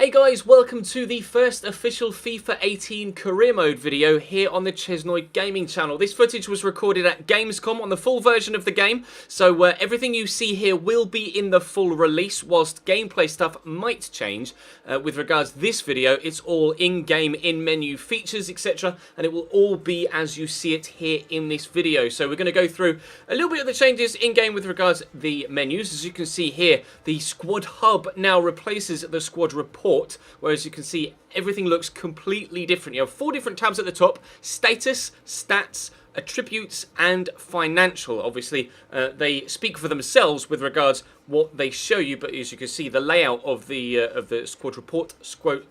Hey guys, welcome to the first official FIFA 18 career mode video here on the Chesnoy Gaming channel. This footage was recorded at Gamescom on the full version of the game, so everything you see here will be in the full release, whilst gameplay stuff might change. With regards to this video, it's all in-game, in-menu features, etc, and it will all be as you see it here in this video. So we're going to go through a little bit of the changes in-game with regards to the menus. As you can see here, the squad hub now replaces the squad report, whereas you can see everything looks completely different. You have 4 different tabs at the top: status, stats, attributes and financial. Obviously they speak for themselves with regards what they show you, but as you can see, the layout of the squad report squad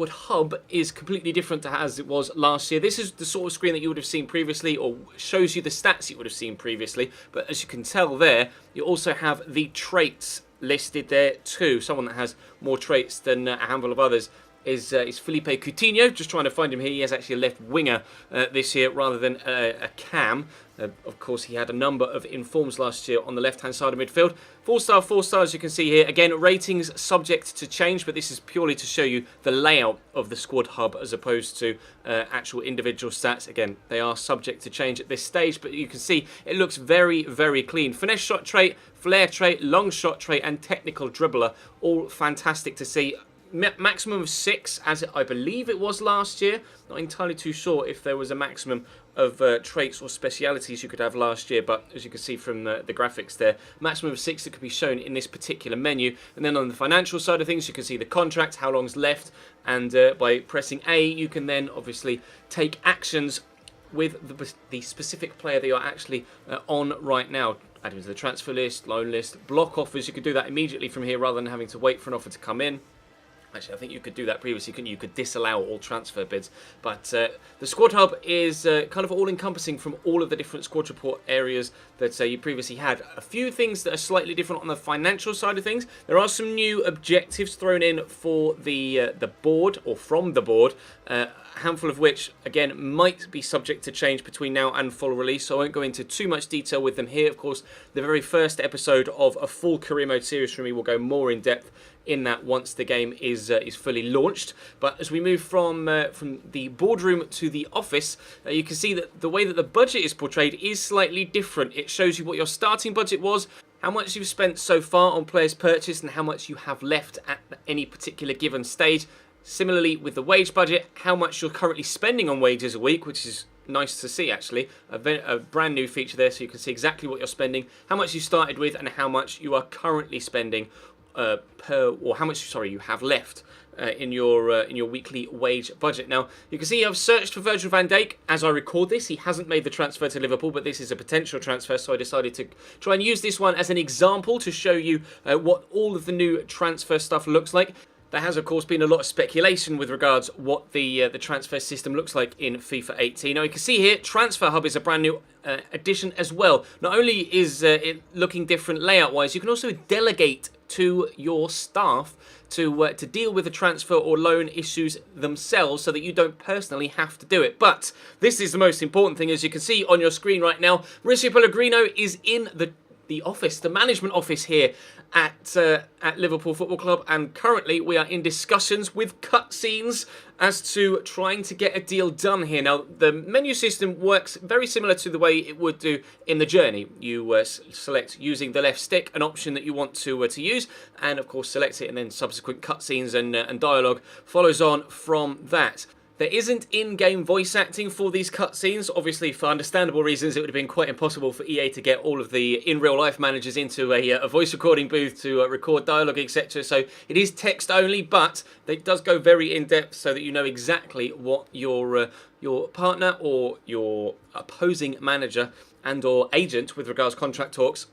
hub is completely different to as it was last year. This is the sort of screen that you would have seen previously, or shows you the stats you would have seen previously, but as you can tell there, you also have the traits listed there too. Someone that has more traits than a handful of others is Felipe Coutinho. Just trying to find him here. He is actually a left winger this year rather than a cam. Of course, he had a number of informs last year on the left-hand side of midfield. 4-star, 4-star, as you can see here. Again, ratings subject to change, but this is purely to show you the layout of the squad hub as opposed to actual individual stats. Again, they are subject to change at this stage, but you can see it looks very, very clean. Finesse shot trait, flair trait, long shot trait, and technical dribbler. All fantastic to see. Maximum of 6, as I believe it was last year. Not entirely too sure if there was a maximum of traits or specialities you could have last year, but as you can see from the graphics there, maximum of 6 that could be shown in this particular menu. And then on the financial side of things, you can see the contract, how long's left, and by pressing A, you can then obviously take actions with the specific player that you're actually on right now. Add him to the transfer list, loan list, block offers. You could do that immediately from here rather than having to wait for an offer to come in. Actually, I think you could do that previously, couldn't you? You could disallow all transfer bids. But the squad hub is kind of all-encompassing from all of the different squad report areas that you previously had. A few things that are slightly different on the financial side of things. There are some new objectives thrown in for the board, or from the board. A handful of which, again, might be subject to change between now and full release, so I won't go into too much detail with them here. Of course, the very first episode of a full career mode series from me will go more in depth in that once the game is fully launched. But as we move from the boardroom to the office, you can see that the way that the budget is portrayed is slightly different. It shows you what your starting budget was, how much you've spent so far on players purchased, and how much you have left at any particular given stage. Similarly with the wage budget, how much you're currently spending on wages a week, which is nice to see actually. A brand new feature there, so you can see exactly what you're spending, how much you started with, and how much you are currently spending how much you have left in your weekly wage budget. Now you can see I've searched for Virgil van Dijk as I record this. He hasn't made the transfer to Liverpool, but this is a potential transfer, so I decided to try and use this one as an example to show you what all of the new transfer stuff looks like. There has, of course, been a lot of speculation with regards what the transfer system looks like in FIFA 18. Now, you can see here, Transfer Hub is a brand new addition as well. Not only is it looking different layout-wise, you can also delegate to your staff to deal with the transfer or loan issues themselves, so that you don't personally have to do it. But this is the most important thing. As you can see on your screen right now, Mauricio Pellegrino is in the office, the management office here at Liverpool Football Club, and currently we are in discussions with cutscenes as to trying to get a deal done here. Now, the menu system works very similar to the way it would do in the journey. You select using the left stick an option that you want to use, and of course select it, and then subsequent cutscenes and dialogue follows on from that. There isn't in-game voice acting for these cutscenes. Obviously, for understandable reasons, it would have been quite impossible for EA to get all of the in-real-life managers into a voice recording booth to record dialogue, etc. So it is text only, but it does go very in-depth so that you know exactly what your partner or your opposing manager and or agent, with regards to contract talks,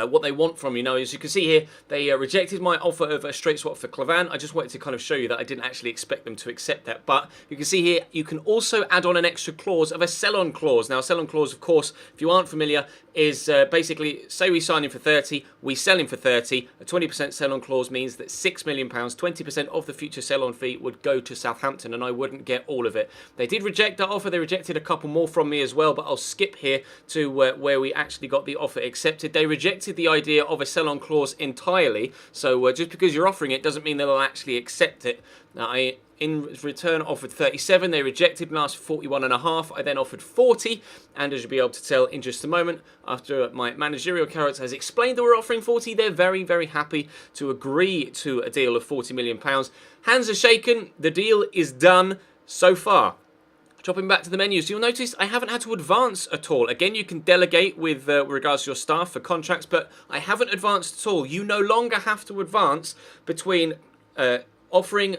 what they want from you. Now, as you can see here, they rejected my offer of a straight swap for Clavan. I just wanted to kind of show you that I didn't actually expect them to accept that. But you can see here, you can also add on an extra clause of a sell-on clause. Now, a sell-on clause, of course, if you aren't familiar, is basically, say we sign him for 30, we sell him for 30. A 20% sell-on clause means that £6 million, 20% of the future sell-on fee would go to Southampton, and I wouldn't get all of it. They did reject that offer. They rejected a couple more from me as well, but I'll skip here to where we actually got the offer accepted. They rejected the idea of a sell-on clause entirely, so just because you're offering it doesn't mean they'll actually accept it. Now, in return, offered 37. They rejected and asked for 41.5. I then offered 40, and as you'll be able to tell in just a moment, after my managerial character has explained that we're offering 40, they're very, very happy to agree to a deal of £40 million. Hands are shaken. The deal is done so far. Dropping back to the menus, you'll notice I haven't had to advance at all. Again, you can delegate with regards to your staff for contracts, but I haven't advanced at all. You no longer have to advance between offering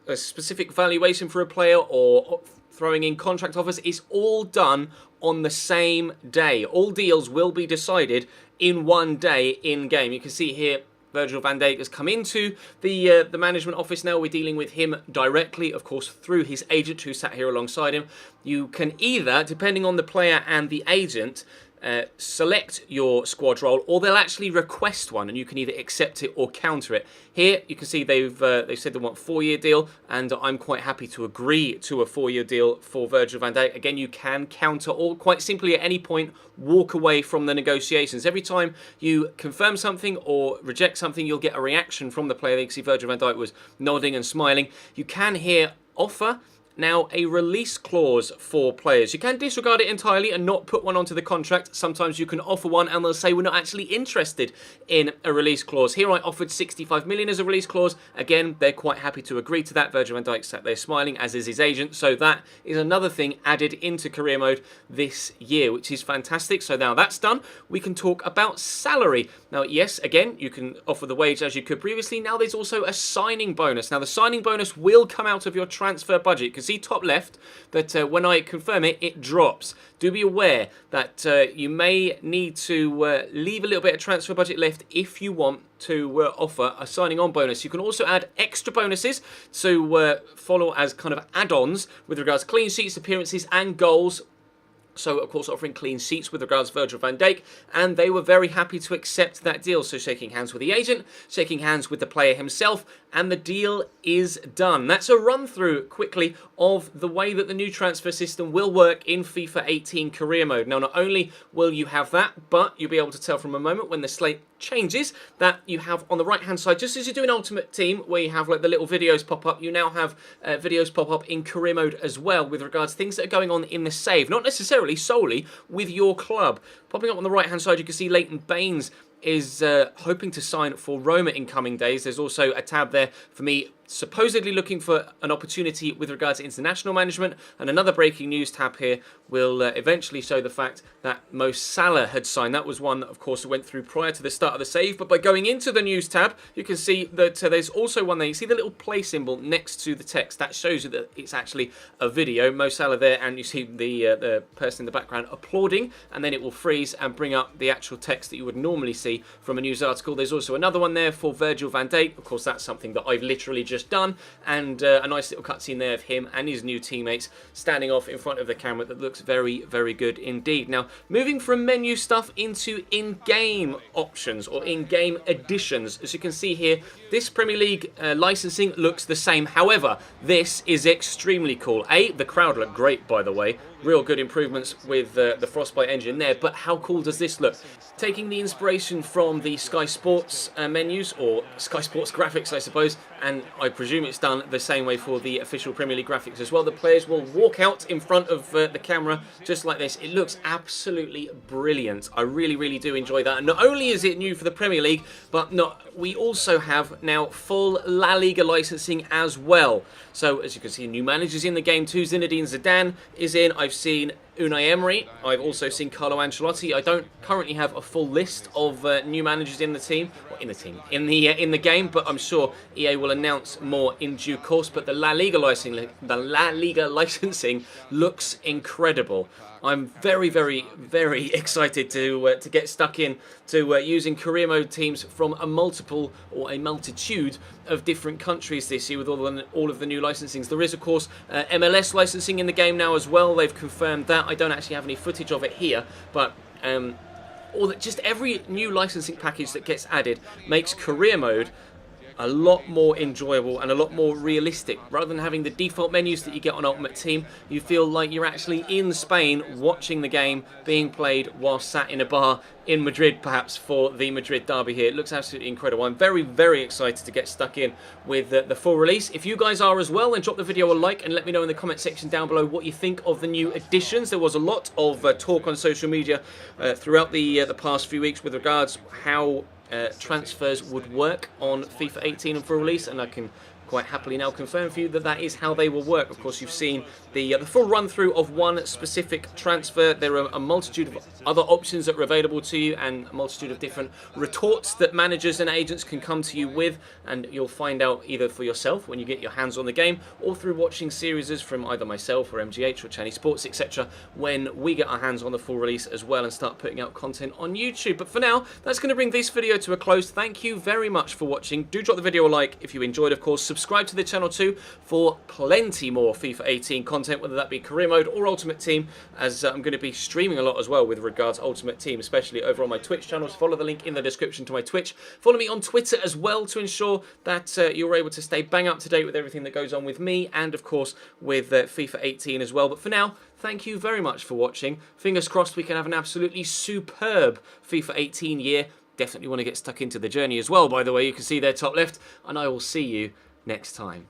a specific valuation for a player or throwing in contract offers. It's all done on the same day. All deals will be decided in one day in-game. You can see here Virgil van Dijk has come into the management office now. We're dealing with him directly, of course, through his agent who sat here alongside him. You can either, depending on the player and the agent, select your squad role, or they'll actually request one, and you can either accept it or counter it. Here you can see they've said they want a 4-year deal, and I'm quite happy to agree to a 4-year deal for Virgil van Dijk. Again, you can counter or quite simply at any point walk away from the negotiations. Every time you confirm something or reject something, you'll get a reaction from the player. You can see Virgil van Dijk was nodding and smiling. You can here offer now a release clause for players. You can disregard it entirely and not put one onto the contract. Sometimes you can offer one and they'll say we're not actually interested in a release clause. Here I offered 65 million as a release clause. Again, they're quite happy to agree to that. Virgil van Dijk sat there smiling, as is his agent. So that is another thing added into career mode this year, which is fantastic. So now that's done, we can talk about salary. Now, yes, again, you can offer the wage as you could previously. Now there's also a signing bonus. Now the signing bonus will come out of your transfer budget. You can see top left that when I confirm it, it drops. Do be aware that you may need to leave a little bit of transfer budget left if you want to offer a signing on bonus. You can also add extra bonuses to follow as kind of add-ons with regards to clean sheets, appearances and goals. So, of course, offering clean sheets with regards to Virgil van Dijk, and they were very happy to accept that deal. So shaking hands with the agent, shaking hands with the player himself, and the deal is done. That's a run-through quickly of the way that the new transfer system will work in FIFA 18 career mode. Now, not only will you have that, but you'll be able to tell from a moment when the slate changes that you have on the right-hand side, just as you do in Ultimate Team, where you have like the little videos pop up, you now have videos pop up in career mode as well with regards to things that are going on in the save, not necessarily solely with your club. Popping up on the right-hand side, you can see Leighton Baines is hoping to sign for Roma in coming days. There's also a tab there for me supposedly looking for an opportunity with regards to international management, and another breaking news tab here will eventually show the fact that Mo Salah had signed. That was one that, of course, went through prior to the start of the save, but by going into the news tab, you can see that there's also one there. You see the little play symbol next to the text. That shows you that it's actually a video. Mo Salah there, and you see the person in the background applauding, and then it will freeze and bring up the actual text that you would normally see from a news article. There's also another one there for Virgil van Dijk. Of course, that's something that I've literally just done, and a nice little cutscene there of him and his new teammates standing off in front of the camera that looks very, very good indeed. Now, moving from menu stuff into in-game options or in-game additions. As you can see here, this Premier League licensing looks the same. However, this is extremely cool. The crowd look great, by the way. Real good improvements with the Frostbite engine there, but how cool does this look? Taking the inspiration from the Sky Sports menus, or Sky Sports graphics, I suppose, and I presume it's done the same way for the official Premier League graphics as well. The players will walk out in front of the camera just like this. It looks absolutely brilliant. I really, really do enjoy that. And not only is it new for the Premier League, but we also have now full La Liga licensing as well. So, as you can see, new managers in the game too. Zinedine Zidane is in. I've seen Unai Emery. I've also seen Carlo Ancelotti. I don't currently have a full list of new managers in the team, or in the game, but I'm sure EA will announce more in due course. But the La Liga licensing looks incredible. I'm very, very, very excited to get stuck in to using career mode teams from a multitude of different countries this year with all of the new licensings. There is, of course, MLS licensing in the game now as well. They've confirmed that. I don't actually have any footage of it here, but or that just every new licensing package that gets added makes career mode a lot more enjoyable and a lot more realistic. Rather than having the default menus that you get on Ultimate Team, you feel like you're actually in Spain watching the game being played while sat in a bar in Madrid, perhaps, for the Madrid derby here. It looks absolutely incredible. I'm very, very excited to get stuck in with the full release. If you guys are as well, then drop the video a like and let me know in the comment section down below what you think of the new additions. There was a lot of talk on social media throughout the past few weeks with regards how transfers would work on FIFA 18 and full release, and I can quite happily now confirm for you that that is how they will work. Of course, you've seen the full run through of one specific transfer. There are a multitude of other options that are available to you, and a multitude of different retorts that managers and agents can come to you with, and you'll find out either for yourself when you get your hands on the game, or through watching series from either myself or MGH or Chinese Sports, etc., when we get our hands on the full release as well and start putting out content on YouTube. But for now, that's going to bring this video to a close. Thank you very much for watching. Do drop the video a like if you enjoyed, of course. Subscribe to the channel too for plenty more FIFA 18 content, whether that be career mode or Ultimate Team, as I'm going to be streaming a lot as well with regards to Ultimate Team, especially over on my Twitch channels. Follow the link in the description to my Twitch. Follow me on Twitter as well to ensure that you're able to stay bang up to date with everything that goes on with me and, of course, with FIFA 18 as well. But for now, thank you very much for watching. Fingers crossed we can have an absolutely superb FIFA 18 year. Definitely want to get stuck into the journey as well, by the way. You can see there top left, and I will see you next time.